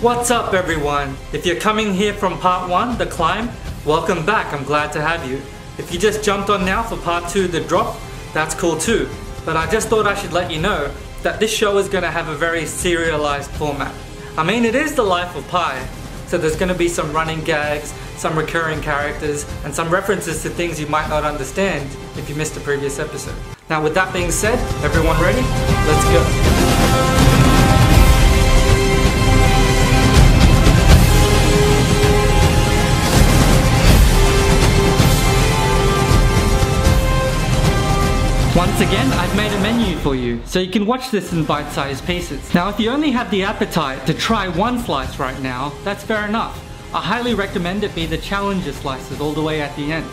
What's up everyone? If you're coming here from part 1, The Climb, welcome back, I'm glad to have you. If you just jumped on now for part 2, The Drop, that's cool too. But I just thought I should let you know that this show is going to have a very serialized format. I mean, it is the life of Pi, so there's going to be some running gags, some recurring characters, and some references to things you might not understand if you missed a previous episode. Now with that being said, everyone ready? Let's go. Once again, I've made a menu for you, so you can watch this in bite-sized pieces. Now if you only have the appetite to try one slice right now, that's fair enough. I highly recommend it be the challenger slices all the way at the end.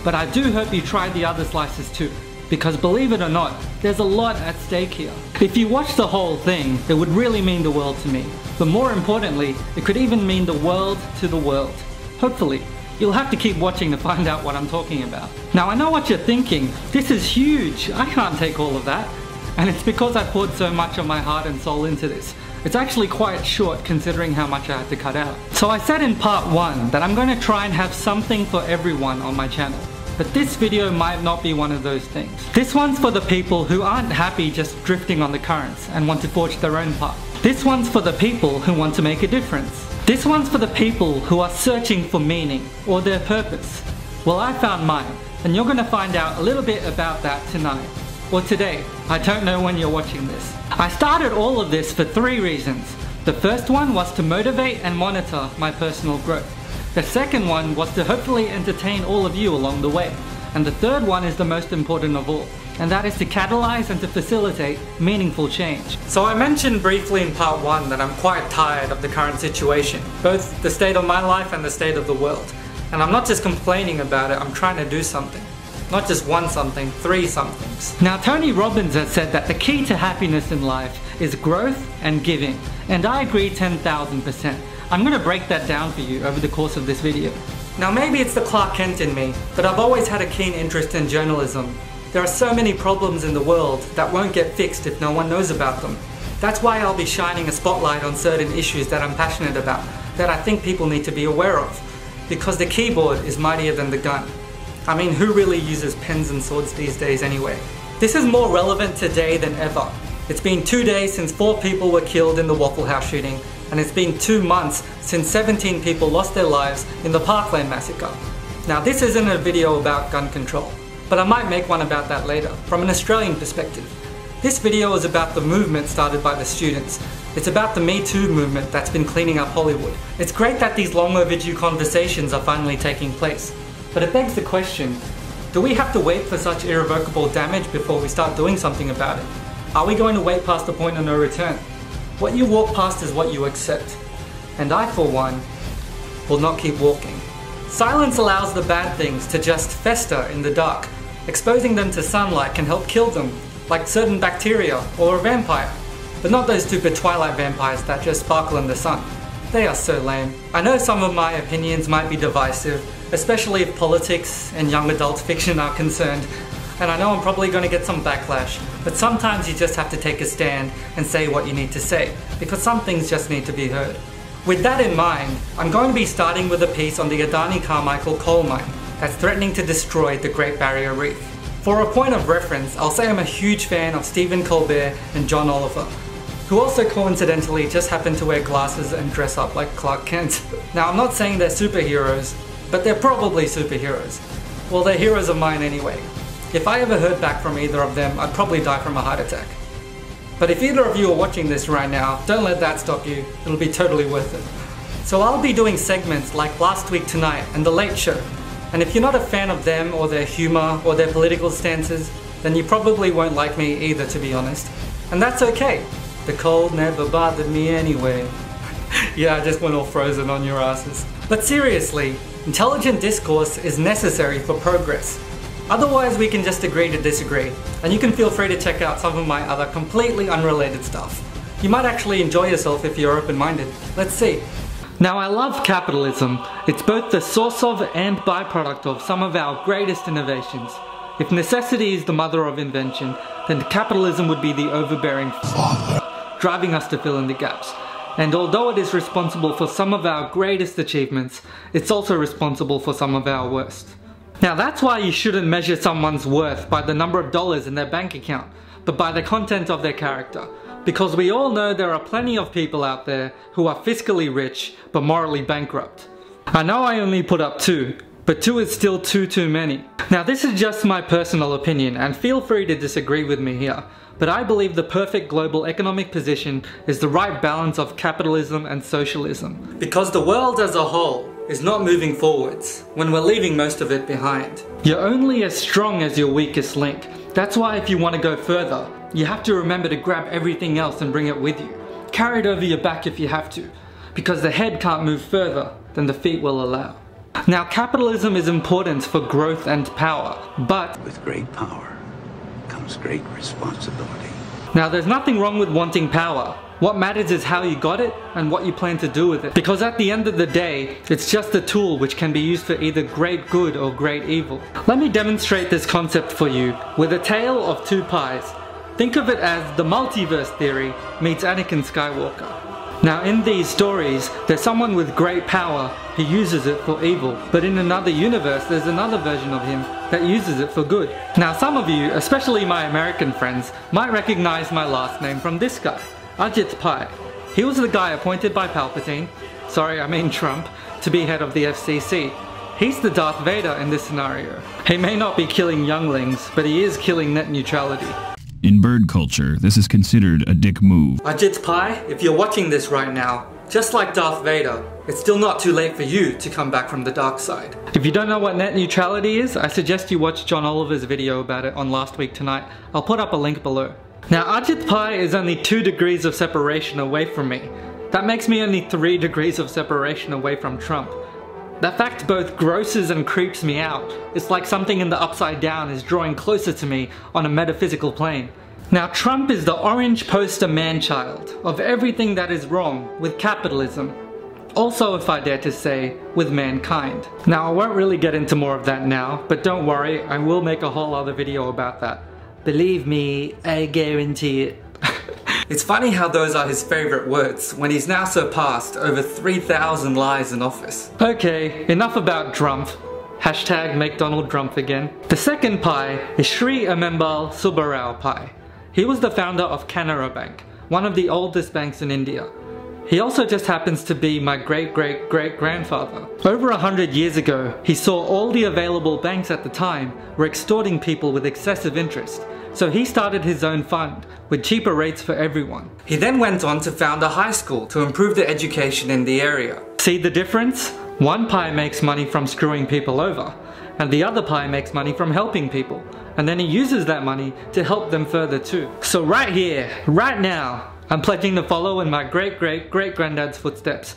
But I do hope you try the other slices too, because believe it or not, there's a lot at stake here. If you watch the whole thing, it would really mean the world to me. But more importantly, it could even mean the world to the world. Hopefully. You'll have to keep watching to find out what I'm talking about. Now I know what you're thinking, this is huge, I can't take all of that. And it's because I poured so much of my heart and soul into this. It's actually quite short considering how much I had to cut out. So I said in part 1 that I'm going to try and have something for everyone on my channel. But this video might not be one of those things. This one's for the people who aren't happy just drifting on the currents and want to forge their own path. This one's for the people who want to make a difference. This one's for the people who are searching for meaning or their purpose. Well, I found mine, and you're going to find out a little bit about that tonight. Or today, I don't know when you're watching this. I started all of this for 3 reasons. The first one was to motivate and monitor my personal growth. The second one was to hopefully entertain all of you along the way. And the third one is the most important of all, and that is to catalyze and to facilitate meaningful change. So I mentioned briefly in part 1 that I'm quite tired of the current situation, both the state of my life and the state of the world. And I'm not just complaining about it, I'm trying to do something. Not just one something, 3 somethings. Now Tony Robbins has said that the key to happiness in life is growth and giving, and I agree 10,000%. I'm going to break that down for you over the course of this video. Now maybe it's the Clark Kent in me, but I've always had a keen interest in journalism. There are so many problems in the world that won't get fixed if no one knows about them. That's why I'll be shining a spotlight on certain issues that I'm passionate about, that I think people need to be aware of. Because the keyboard is mightier than the gun. I mean, who really uses pens and swords these days anyway? This is more relevant today than ever. It's been 2 days since 4 people were killed in the Waffle House shooting, and it's been 2 months since 17 people lost their lives in the Parkland massacre. Now this isn't a video about gun control, but I might make one about that later, from an Australian perspective. This video is about the movement started by the students. It's about the Me Too movement that's been cleaning up Hollywood. It's great that these long overdue conversations are finally taking place, but it begs the question, do we have to wait for such irrevocable damage before we start doing something about it? Are we going to wait past the point of no return? What you walk past is what you accept. And I, for one, will not keep walking. Silence allows the bad things to just fester in the dark. Exposing them to sunlight can help kill them, like certain bacteria or a vampire. But not those stupid Twilight vampires that just sparkle in the sun. They are so lame. I know some of my opinions might be divisive, especially if politics and young adult fiction are concerned. And I know I'm probably going to get some backlash, but sometimes you just have to take a stand and say what you need to say, because some things just need to be heard. With that in mind, I'm going to be starting with a piece on the Adani Carmichael coal mine that's threatening to destroy the Great Barrier Reef. For a point of reference, I'll say I'm a huge fan of Stephen Colbert and John Oliver, who also coincidentally just happen to wear glasses and dress up like Clark Kent. Now I'm not saying they're superheroes, but they're probably superheroes. Well, they're heroes of mine anyway. If I ever heard back from either of them, I'd probably die from a heart attack. But if either of you are watching this right now, don't let that stop you, it'll be totally worth it. So I'll be doing segments like Last Week Tonight and The Late Show. And if you're not a fan of them or their humour or their political stances, then you probably won't like me either, to be honest. And that's okay. The cold never bothered me anyway. Yeah, I just went all frozen on your asses. But seriously, intelligent discourse is necessary for progress. Otherwise we can just agree to disagree, and you can feel free to check out some of my other completely unrelated stuff. You might actually enjoy yourself if you're open-minded. Let's see. Now I love capitalism. It's both the source of and byproduct of some of our greatest innovations. If necessity is the mother of invention, then capitalism would be the overbearing father, driving us to fill in the gaps. And although it is responsible for some of our greatest achievements, it's also responsible for some of our worst. Now that's why you shouldn't measure someone's worth by the number of dollars in their bank account, but by the content of their character. Because we all know there are plenty of people out there who are fiscally rich but morally bankrupt. I know I only put up 2, but 2 is still too many. Now this is just my personal opinion, and feel free to disagree with me here, but I believe the perfect global economic position is the right balance of capitalism and socialism. Because the world as a whole is not moving forwards when we're leaving most of it behind. You're only as strong as your weakest link. That's why if you want to go further, you have to remember to grab everything else and bring it with you. Carry it over your back if you have to, because the head can't move further than the feet will allow. Now capitalism is important for growth and power, but with great power comes great responsibility. Now there's nothing wrong with wanting power. What matters is how you got it and what you plan to do with it. Because at the end of the day, it's just a tool which can be used for either great good or great evil. Let me demonstrate this concept for you with a tale of 2 pies. Think of it as the multiverse theory meets Anakin Skywalker. Now in these stories, there's someone with great power who uses it for evil, but in another universe there's another version of him that uses it for good. Now some of you, especially my American friends, might recognize my last name from this guy, Ajit Pai. He was the guy appointed by Palpatine, Trump, to be head of the FCC. He's the Darth Vader in this scenario. He may not be killing younglings, but he is killing net neutrality. In bird culture, this is considered a dick move. Ajit Pai, if you're watching this right now, just like Darth Vader, it's still not too late for you to come back from the dark side. If you don't know what net neutrality is, I suggest you watch John Oliver's video about it on Last Week Tonight. I'll put up a link below. Now Ajit Pai is only 2 degrees of separation away from me. That makes me only 3 degrees of separation away from Trump. That fact both grosses and creeps me out. It's like something in the upside down is drawing closer to me on a metaphysical plane. Now Trump is the orange poster man-child of everything that is wrong with capitalism. Also, if I dare to say, with mankind. Now I won't really get into more of that now, but don't worry, I will make a whole other video about that. Believe me, I guarantee it. It's funny how those are his favorite words when he's now surpassed over 3,000 lies in office. Okay, enough about Trump. Hashtag make Donald Trump again. The second Pai is Sri Amembal Subbarao Pai. He was the founder of Canara Bank, one of the oldest banks in India. He also just happens to be my great-great-great-grandfather. Over 100 years ago, he saw all the available banks at the time were extorting people with excessive interest. So he started his own fund, with cheaper rates for everyone. He then went on to found a high school to improve the education in the area. See the difference? One Pai makes money from screwing people over, and the other Pai makes money from helping people. And then he uses that money to help them further too. So right here, right now, I'm pledging to follow in my great-great-great-granddad's footsteps.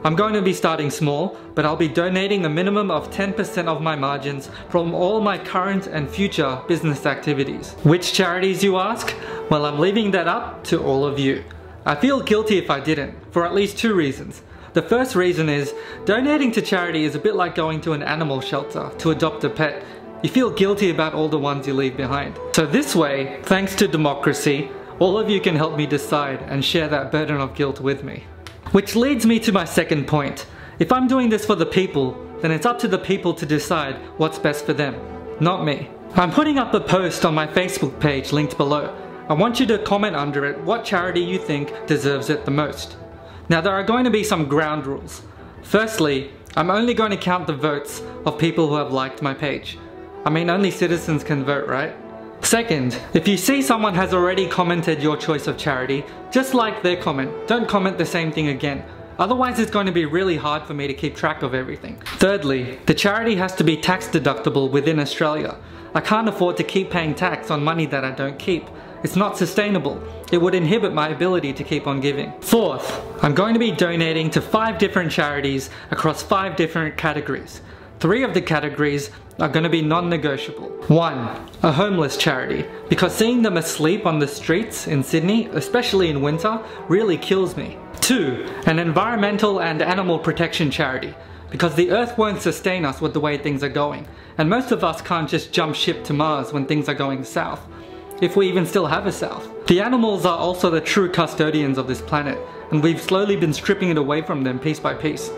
I'm going to be starting small, but I'll be donating a minimum of 10% of my margins from all my current and future business activities. Which charities, you ask? Well, I'm leaving that up to all of you. I feel guilty if I didn't, for at least 2 reasons. The first reason is, donating to charity is a bit like going to an animal shelter to adopt a pet. You feel guilty about all the ones you leave behind. So this way, thanks to democracy, all of you can help me decide and share that burden of guilt with me. Which leads me to my second point. If I'm doing this for the people, then it's up to the people to decide what's best for them, not me. I'm putting up a post on my Facebook page linked below. I want you to comment under it what charity you think deserves it the most. Now there are going to be some ground rules. Firstly, I'm only going to count the votes of people who have liked my page. I mean, only citizens can vote, right? Second, if you see someone has already commented your choice of charity, just like their comment. Don't comment the same thing again. Otherwise it's going to be really hard for me to keep track of everything. Thirdly, the charity has to be tax deductible within Australia. I can't afford to keep paying tax on money that I don't keep. It's not sustainable. It would inhibit my ability to keep on giving. Fourth, I'm going to be donating to 5 different charities across 5 different categories. 3 of the categories are going to be non-negotiable. 1. A homeless charity, because seeing them asleep on the streets in Sydney, especially in winter, really kills me. 2. An environmental and animal protection charity, because the earth won't sustain us with the way things are going, and most of us can't just jump ship to Mars when things are going south. if we even still have a South. The animals are also the true custodians of this planet, and we've slowly been stripping it away from them piece by piece.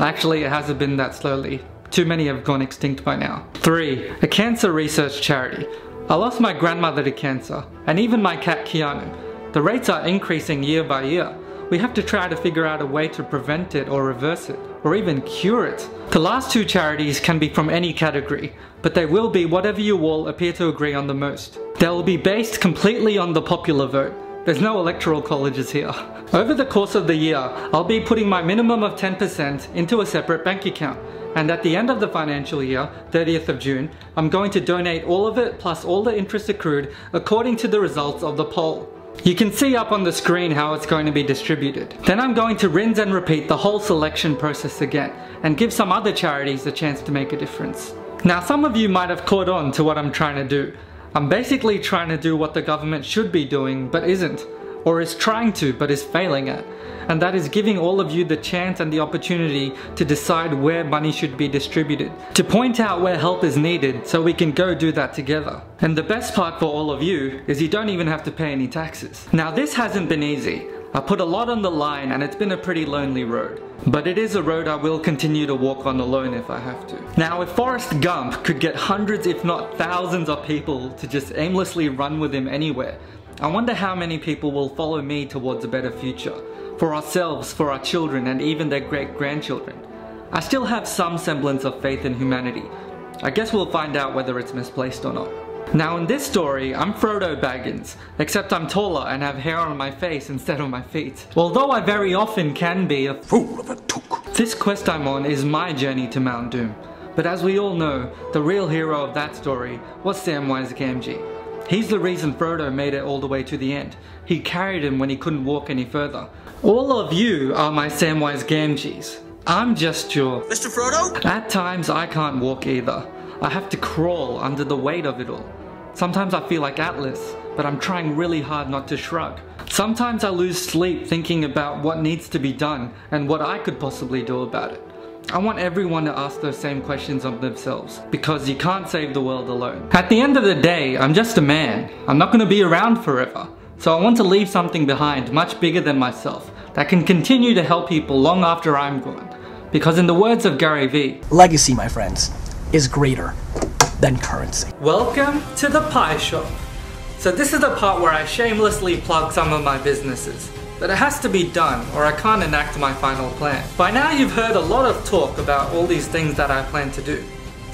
Actually, it hasn't been that slowly. Too many have gone extinct by now. 3. A cancer research charity. I lost my grandmother to cancer, and even my cat Keanu. The rates are increasing year by year. We have to try to figure out a way to prevent it or reverse it, or even cure it. The last 2 charities can be from any category, but they will be whatever you all appear to agree on the most. They will be based completely on the popular vote. There's no electoral colleges here. Over the course of the year, I'll be putting my minimum of 10% into a separate bank account. And at the end of the financial year, 30th of June, I'm going to donate all of it plus all the interest accrued according to the results of the poll. You can see up on the screen how it's going to be distributed. Then I'm going to rinse and repeat the whole selection process again and give some other charities a chance to make a difference. Now some of you might have caught on to what I'm trying to do. I'm basically trying to do what the government should be doing but isn't, or is trying to but is failing at. And that is giving all of you the chance and the opportunity to decide where money should be distributed, to point out where help is needed so we can go do that together. And the best part for all of you is you don't even have to pay any taxes. Now this hasn't been easy. I put a lot on the line and it's been a pretty lonely road. But it is a road I will continue to walk on alone if I have to. Now if Forrest Gump could get hundreds if not thousands of people to just aimlessly run with him anywhere, I wonder how many people will follow me towards a better future. For ourselves, for our children, and even their great-grandchildren. I still have some semblance of faith in humanity. I guess we'll find out whether it's misplaced or not. Now in this story, I'm Frodo Baggins, except I'm taller and have hair on my face instead of my feet. Although I very often can be a fool of a took. This quest I'm on is my journey to Mount Doom. But as we all know, the real hero of that story was Samwise Gamgee. He's the reason Frodo made it all the way to the end. He carried him when he couldn't walk any further. All of you are my Samwise Gamgees. I'm just your Mr. Frodo? At times I can't walk either. I have to crawl under the weight of it all. Sometimes I feel like Atlas, but I'm trying really hard not to shrug. Sometimes I lose sleep thinking about what needs to be done and what I could possibly do about it. I want everyone to ask those same questions of themselves, because you can't save the world alone. At the end of the day, I'm just a man. I'm not going to be around forever. So I want to leave something behind much bigger than myself that can continue to help people long after I'm gone. Because in the words of Gary Vee, legacy, my friends, is greater than currency. Welcome to the Pie Shop. So this is the part where I shamelessly plug some of my businesses. But it has to be done or I can't enact my final plan. By now you've heard a lot of talk about all these things that I plan to do.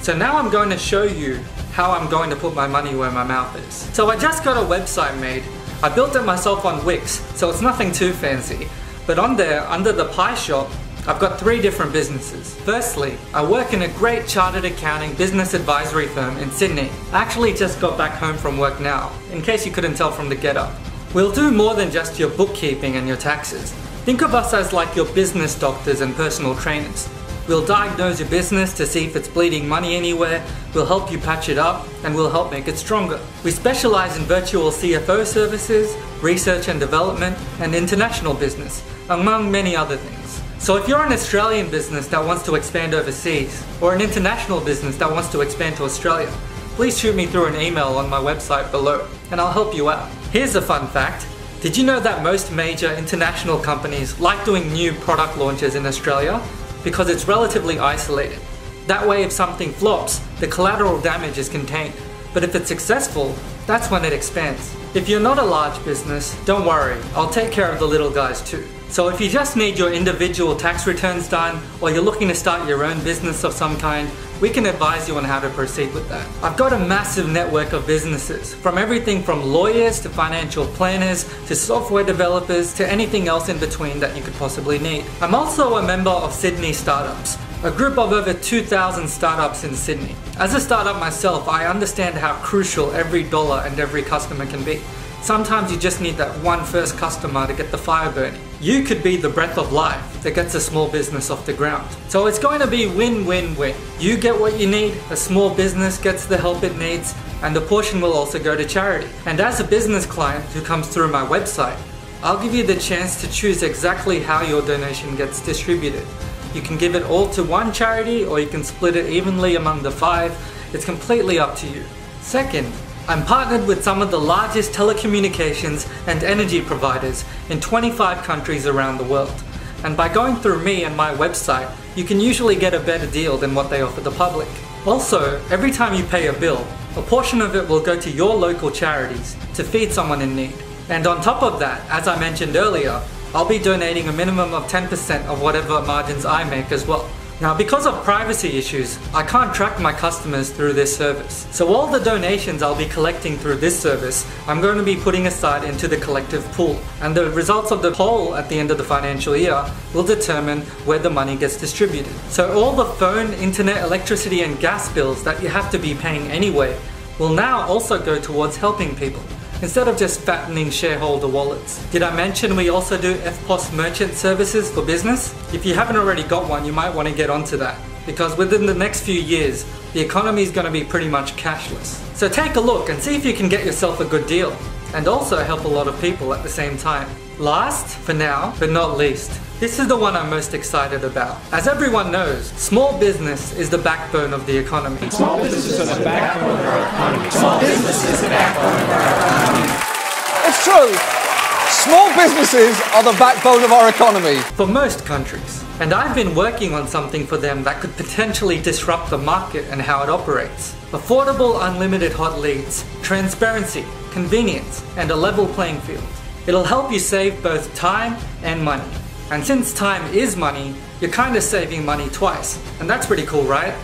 So now I'm going to show you how I'm going to put my money where my mouth is. So I just got a website made. I built it myself on Wix, so it's nothing too fancy. But on there, under the Pie Shop, I've got 3 different businesses. Firstly, I work in a great chartered accounting business advisory firm in Sydney. I actually just got back home from work now, in case you couldn't tell from the getup. We'll do more than just your bookkeeping and your taxes. Think of us as like your business doctors and personal trainers. We'll diagnose your business to see if it's bleeding money anywhere, we'll help you patch it up, and we'll help make it stronger. We specialize in virtual CFO services, research and development, and international business, among many other things. So if you're an Australian business that wants to expand overseas, or an international business that wants to expand to Australia, please shoot me through an email on my website below, and I'll help you out. Here's a fun fact. Did you know that most major international companies like doing new product launches in Australia? Because it's relatively isolated. That way if something flops, the collateral damage is contained. But if it's successful, that's when it expands. If you're not a large business, don't worry, I'll take care of the little guys too. So if you just need your individual tax returns done, or you're looking to start your own business of some kind, we can advise you on how to proceed with that. I've got a massive network of businesses, from everything from lawyers to financial planners to software developers to anything else in between that you could possibly need. I'm also a member of Sydney Startups, a group of over 2,000 startups in Sydney. As a startup myself, I understand how crucial every dollar and every customer can be. Sometimes you just need that one first customer to get the fire burning. You could be the breath of life that gets a small business off the ground. So it's going to be win-win-win. You get what you need, a small business gets the help it needs, and a portion will also go to charity. And as a business client who comes through my website, I'll give you the chance to choose exactly how your donation gets distributed. You can give it all to one charity or you can split it evenly among the 5. It's completely up to you. Second, I'm partnered with some of the largest telecommunications and energy providers in 25 countries around the world. And by going through me and my website, you can usually get a better deal than what they offer the public. Also, every time you pay a bill, a portion of it will go to your local charities to feed someone in need. And on top of that, as I mentioned earlier, I'll be donating a minimum of 10% of whatever margins I make as well. Now, because of privacy issues, I can't track my customers through this service. So all the donations I'll be collecting through this service, I'm going to be putting aside into the collective pool. And the results of the poll at the end of the financial year will determine where the money gets distributed. So all the phone, internet, electricity and gas bills that you have to be paying anyway will now also go towards helping people, instead of just fattening shareholder wallets. Did I mention we also do EFTPOS merchant services for business? If you haven't already got one, you might want to get onto that, because within the next few years, the economy is going to be pretty much cashless. So take a look and see if you can get yourself a good deal, and also help a lot of people at the same time. Last, for now, but not least, this is the one I'm most excited about. As everyone knows, small business is the backbone of the economy. Small businesses are the backbone of our economy. Small business is the backbone of our economy. It's true. Small businesses are the backbone of our economy. For most countries. And I've been working on something for them that could potentially disrupt the market and how it operates. Affordable unlimited hot leads, transparency, convenience, and a level playing field. It'll help you save both time and money. And since time is money, you're kind of saving money twice. And that's pretty cool, right?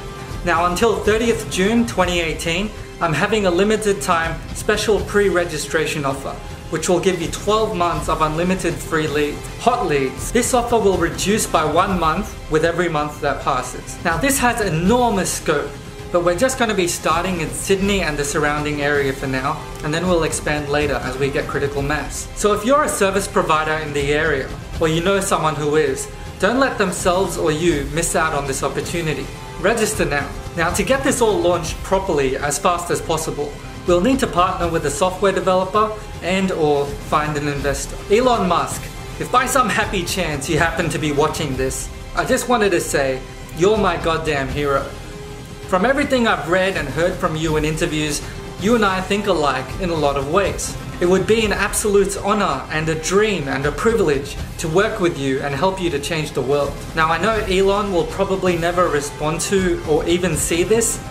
Now, until 30th June 2018, I'm having a limited time special pre-registration offer, which will give you 12 months of unlimited free leads, hot leads. This offer will reduce by 1 month with every month that passes. Now, this has enormous scope, but we're just going to be starting in Sydney and the surrounding area for now, and then we'll expand later as we get critical mass. So if you're a service provider in the area, or you know someone who is, don't let themselves or you miss out on this opportunity. Register now. Now, to get this all launched properly as fast as possible, we'll need to partner with a software developer and or find an investor. Elon Musk, if by some happy chance you happen to be watching this, I just wanted to say, you're my goddamn hero. From everything I've read and heard from you in interviews, you and I think alike in a lot of ways. It would be an absolute honor and a dream and a privilege to work with you and help you to change the world. Now, I know Elon will probably never respond to or even see this,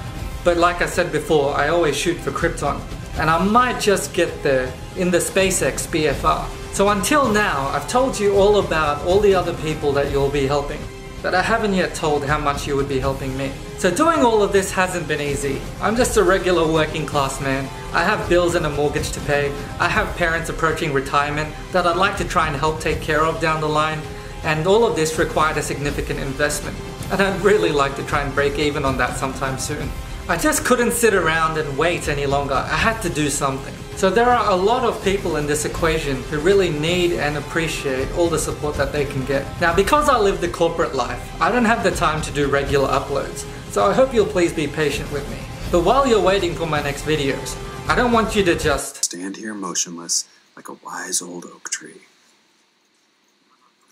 but like I said before, I always shoot for Krypton, and I might just get there in the SpaceX BFR. So until now, I've told you all about all the other people that you'll be helping, but I haven't yet told how much you would be helping me. So doing all of this hasn't been easy. I'm just a regular working class man. I have bills and a mortgage to pay. I have parents approaching retirement that I'd like to try and help take care of down the line, and all of this required a significant investment, and I'd really like to try and break even on that sometime soon. I just couldn't sit around and wait any longer. I had to do something. So there are a lot of people in this equation who really need and appreciate all the support that they can get. Now, because I live the corporate life, I don't have the time to do regular uploads, so I hope you'll please be patient with me. But while you're waiting for my next videos, I don't want you to just stand here motionless like a wise old oak tree.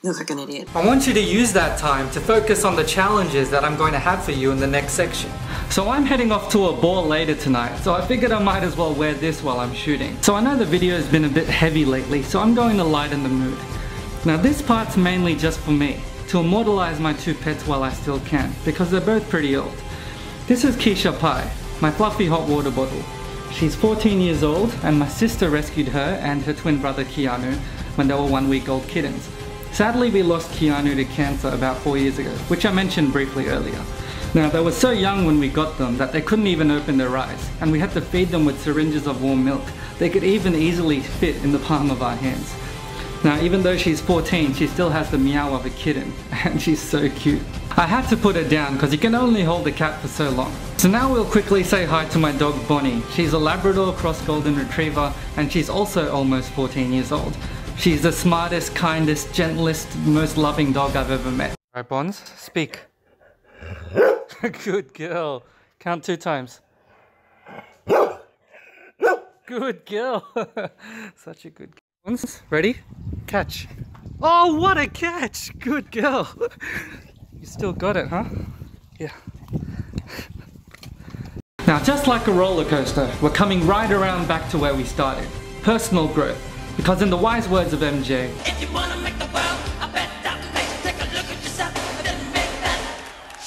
You look like an idiot. I want you to use that time to focus on the challenges that I'm going to have for you in the next section. So I'm heading off to a ball later tonight, so I figured I might as well wear this while I'm shooting. So I know the video has been a bit heavy lately, so I'm going to lighten the mood. Now this part's mainly just for me, to immortalize my two pets while I still can, because they're both pretty old. This is Keisha Pie, my fluffy hot water bottle. She's 14 years old, and my sister rescued her and her twin brother Keanu when they were 1-week-old kittens. Sadly, we lost Keanu to cancer about 4 years ago, which I mentioned briefly earlier. Now, they were so young when we got them that they couldn't even open their eyes, and we had to feed them with syringes of warm milk. They could even easily fit in the palm of our hands. Now, even though she's 14, she still has the meow of a kitten, and she's so cute. I had to put her down because you can only hold a cat for so long. So now we'll quickly say hi to my dog Bonnie. She's a Labrador cross golden retriever, and she's also almost 14 years old. She's the smartest, kindest, gentlest, most loving dog I've ever met. Alright, Bonds, speak. Good girl. Count 2 times. Good girl. Such a good girl. Bonds, ready? Catch. Oh, what a catch! Good girl. You still got it, huh? Yeah. Now just like a roller coaster, we're coming right around back to where we started. Personal growth. Because in the wise words of MJ, If you wanna make the world a better place, take a look at yourself and then make that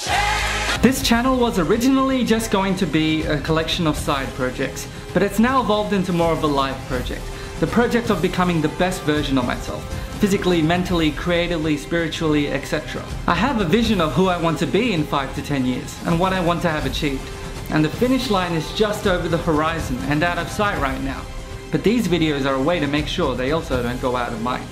change. this channel was originally just going to be a collection of side projects, but it's now evolved into more of a life project. The project of becoming the best version of myself. Physically, mentally, creatively, spiritually, etc. I have a vision of who I want to be in 5 to 10 years and what I want to have achieved. And the finish line is just over the horizon and out of sight right now. But these videos are a way to make sure they also don't go out of mind.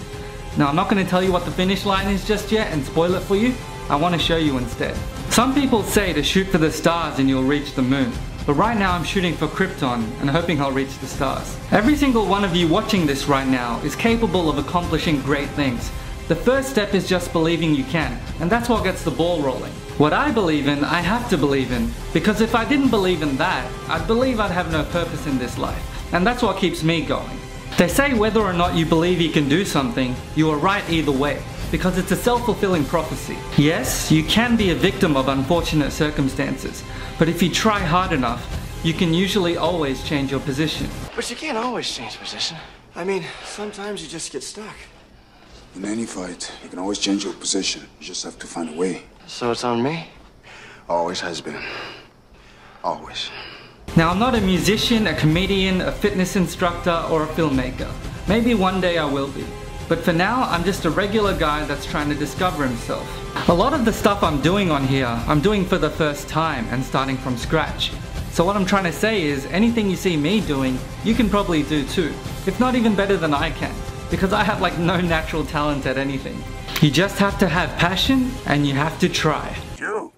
Now I'm not going to tell you what the finish line is just yet and spoil it for you. I want to show you instead. Some people say to shoot for the stars and you'll reach the moon. But right now I'm shooting for Krypton and hoping I'll reach the stars. Every single one of you watching this right now is capable of accomplishing great things. The first step is just believing you can, and that's what gets the ball rolling. What I believe in, I have to believe in, because if I didn't believe in that, I'd believe I'd have no purpose in this life, and that's what keeps me going. They say whether or not you believe you can do something, you are right either way, because it's a self-fulfilling prophecy. Yes, you can be a victim of unfortunate circumstances, but if you try hard enough, you can usually always change your position. But you can't always change position. I mean, sometimes you just get stuck. In any fight, you can always change your position. You just have to find a way. So it's on me? Always has been. Always. Now I'm not a musician, a comedian, a fitness instructor, or a filmmaker. Maybe one day I will be. But for now, I'm just a regular guy that's trying to discover himself. A lot of the stuff I'm doing on here, I'm doing for the first time and starting from scratch. So what I'm trying to say is, anything you see me doing, you can probably do too. If not even better than I can. Because I have like no natural talent at anything. You just have to have passion and you have to try. Do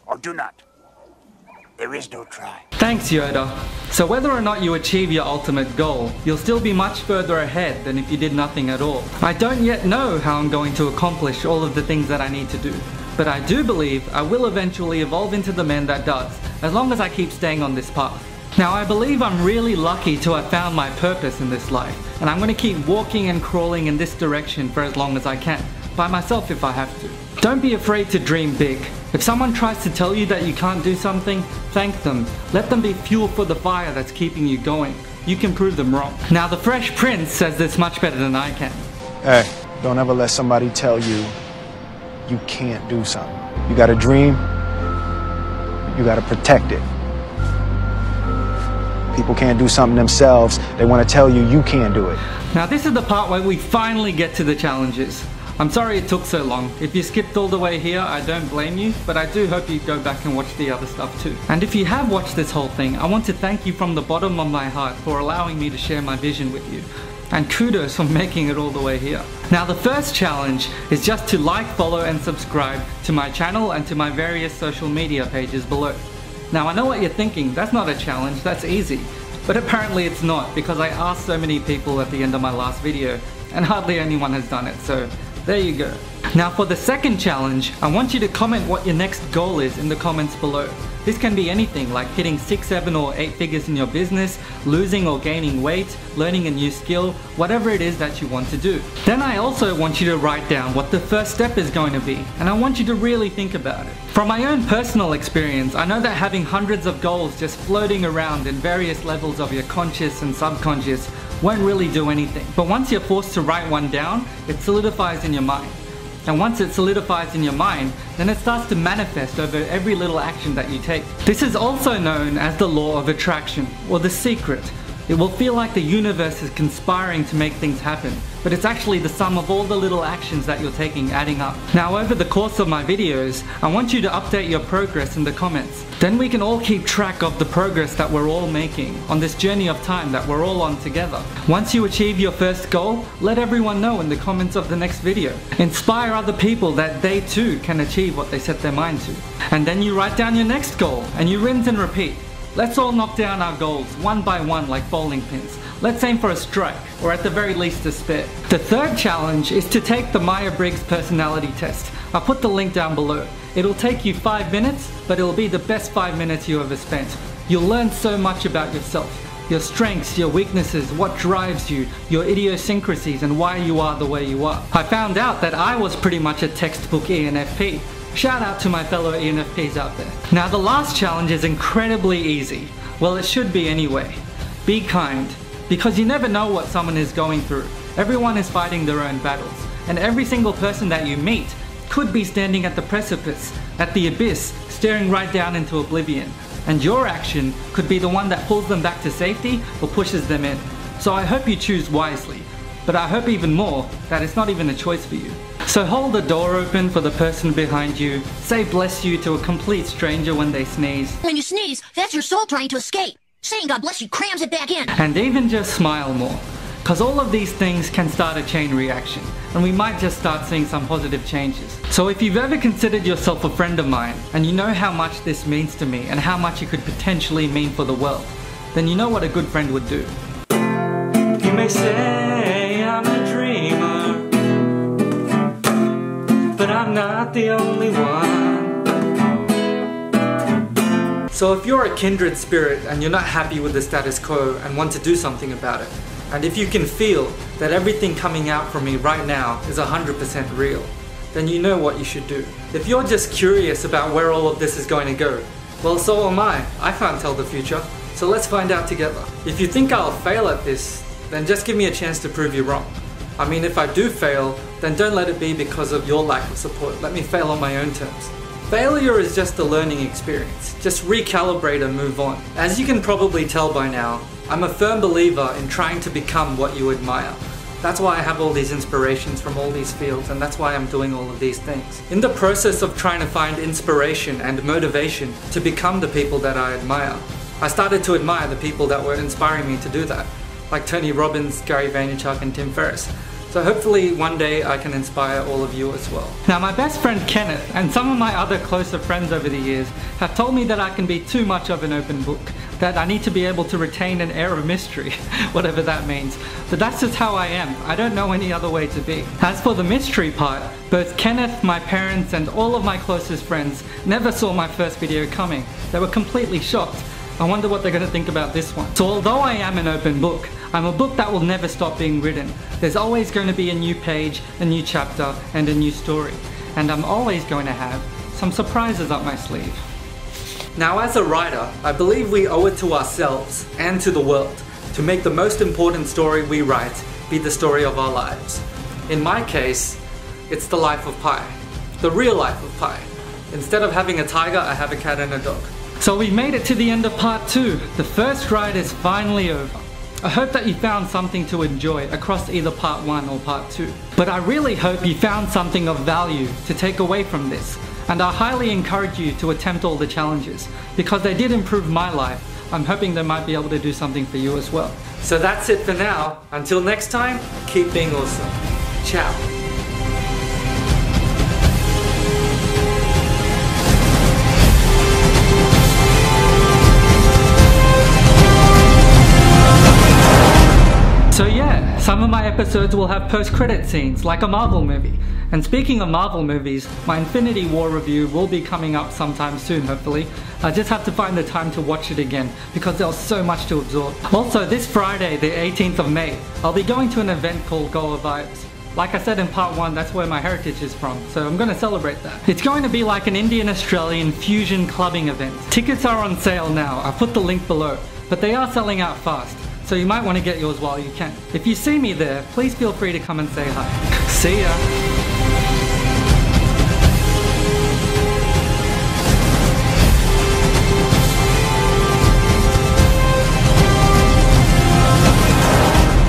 or do not. There is no try. Thanks, Yoda. So whether or not you achieve your ultimate goal, you'll still be much further ahead than if you did nothing at all. I don't yet know how I'm going to accomplish all of the things that I need to do. But I do believe I will eventually evolve into the man that does, as long as I keep staying on this path. Now I believe I'm really lucky to have found my purpose in this life, and I'm going to keep walking and crawling in this direction for as long as I can, by myself if I have to. Don't be afraid to dream big. If someone tries to tell you that you can't do something, thank them. Let them be fuel for the fire that's keeping you going. You can prove them wrong. Now the Fresh Prince says this much better than I can. Hey, don't ever let somebody tell you you can't do something. You got a dream, you got to protect it. People can't do something themselves, they want to tell you you can't do it. Now this is the part where we finally get to the challenges. I'm sorry it took so long. If you skipped all the way here, I don't blame you, but I do hope you go back and watch the other stuff too. And if you have watched this whole thing, I want to thank you from the bottom of my heart for allowing me to share my vision with you. And kudos for making it all the way here. Now the first challenge is just to like, follow and subscribe to my channel and to my various social media pages below. Now I know what you're thinking, that's not a challenge, that's easy. But apparently it's not, because I asked so many people at the end of my last video and hardly anyone has done it, so there you go. Now for the second challenge, I want you to comment what your next goal is in the comments below. This can be anything like hitting 6, 7 or 8 figures in your business, losing or gaining weight, learning a new skill, whatever it is that you want to do. Then I also want you to write down what the first step is going to be, and I want you to really think about it. From my own personal experience, I know that having hundreds of goals just floating around in various levels of your conscious and subconscious won't really do anything. But once you're forced to write one down, it solidifies in your mind. And once it solidifies in your mind, then it starts to manifest over every little action that you take. This is also known as the law of attraction, or the secret. It will feel like the universe is conspiring to make things happen, but it's actually the sum of all the little actions that you're taking adding up. Now over the course of my videos, I want you to update your progress in the comments. Then we can all keep track of the progress that we're all making on this journey of time that we're all on together. Once you achieve your first goal, let everyone know in the comments of the next video. Inspire other people that they too can achieve what they set their mind to. And then you write down your next goal and you rinse and repeat. Let's all knock down our goals one by one like bowling pins. Let's aim for a strike, or at the very least a spare. The third challenge is to take the Myers-Briggs personality test. I'll put the link down below. It'll take you 5 minutes, but it'll be the best 5 minutes you ever spent. You'll learn so much about yourself. Your strengths, your weaknesses, what drives you, your idiosyncrasies and why you are the way you are. I found out that I was pretty much a textbook ENFP. Shout out to my fellow ENFPs out there. Now the last challenge is incredibly easy. Well, it should be anyway. Be kind. Because you never know what someone is going through. Everyone is fighting their own battles. And every single person that you meet could be standing at the precipice, at the abyss, staring right down into oblivion. And your action could be the one that pulls them back to safety or pushes them in. So I hope you choose wisely. But I hope even more that it's not even a choice for you. So hold the door open for the person behind you. Say bless you to a complete stranger when they sneeze. When you sneeze, that's your soul trying to escape. Saying God bless you crams it back in. And even just smile more. Cause all of these things can start a chain reaction. And we might just start seeing some positive changes. So if you've ever considered yourself a friend of mine, and you know how much this means to me, and how much it could potentially mean for the world, then you know what a good friend would do. You may say I'm a dreamer, but I'm not the only one. So if you're a kindred spirit and you're not happy with the status quo and want to do something about it, and if you can feel that everything coming out from me right now is 100% real, then you know what you should do. If you're just curious about where all of this is going to go, well, so am I. I can't tell the future, so let's find out together. If you think I'll fail at this, then just give me a chance to prove you wrong. I mean, if I do fail, then don't let it be because of your lack of support. Let me fail on my own terms. Failure is just a learning experience. Just recalibrate and move on. As you can probably tell by now, I'm a firm believer in trying to become what you admire. That's why I have all these inspirations from all these fields, and that's why I'm doing all of these things. In the process of trying to find inspiration and motivation to become the people that I admire, I started to admire the people that were inspiring me to do that, like Tony Robbins, Gary Vaynerchuk, and Tim Ferriss. So hopefully one day I can inspire all of you as well. Now my best friend Kenneth and some of my other closer friends over the years have told me that I can be too much of an open book, that I need to be able to retain an air of mystery, whatever that means. But that's just how I am. I don't know any other way to be. As for the mystery part, both Kenneth, my parents, and all of my closest friends never saw my first video coming. They were completely shocked. I wonder what they're going to think about this one. So although I am an open book, I'm a book that will never stop being written. There's always going to be a new page, a new chapter, and a new story. And I'm always going to have some surprises up my sleeve. Now as a writer, I believe we owe it to ourselves and to the world to make the most important story we write be the story of our lives. In my case, it's the life of Pi. The real life of Pi. Instead of having a tiger, I have a cat and a dog. So we've made it to the end of part 2. The first ride is finally over. I hope that you found something to enjoy across either part 1 or part 2. But I really hope you found something of value to take away from this. And I highly encourage you to attempt all the challenges, because they did improve my life. I'm hoping they might be able to do something for you as well. So that's it for now. Until next time, keep being awesome. Ciao. So yeah, some of my episodes will have post-credit scenes, like a Marvel movie. And speaking of Marvel movies, my Infinity War review will be coming up sometime soon, hopefully. I just have to find the time to watch it again, because there was so much to absorb. Also, this Friday, the 18th of May, I'll be going to an event called Goa Vibes. Like I said in part 1, that's where my heritage is from, so I'm going to celebrate that. It's going to be like an Indian-Australian fusion clubbing event. Tickets are on sale now, I'll put the link below, but they are selling out fast. So you might want to get yours while you can. If you see me there, please feel free to come and say hi. See ya!